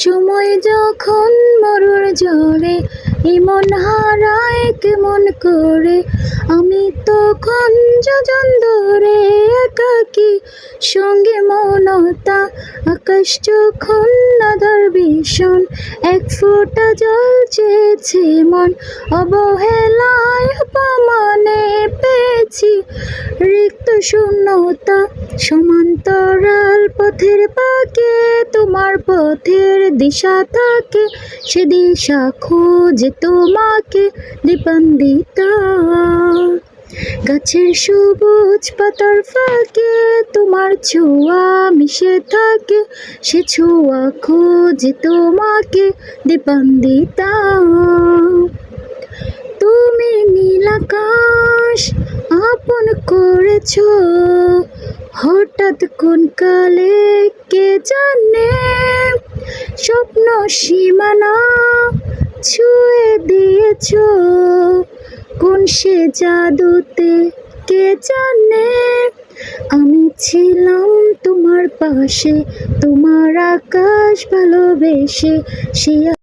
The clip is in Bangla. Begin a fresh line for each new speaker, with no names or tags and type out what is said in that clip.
সময় যখন মরুর জলে এমন হারায় কেমন করে, আমি তখন যোজন দূরে একাকী, সঙ্গে মনতা আকাশ যখন নাদার ভীষণ, এক ফোঁটা জল চেয়েছে মন, অবহেলায় অপমানে পেয়েছি রিক্ত শূন্যতা। সমান্তরাল পথের পাকে তোমার পথের দিশা থাকে, সে দিশা খোঁজে তোমাকে দীপান্বিতা। গাছের সবুজ পাতার ফাঁকে তোমার ছোঁয়া মিশে থাকে, সে ছোঁয়া খোঁজে তোমাকে দীপান্বিতা। তুমি নীল আকাশ আপন করেছ, হঠাৎ কোন কালে কে জানে, স্বপ্ন সীমানা ছুঁয়ে দিয়েছ, কোন সে জাদুতে কে জানে। আমি ছিলাম তোমার পাশে, তোমার আকাশ ভালোবেসে, সে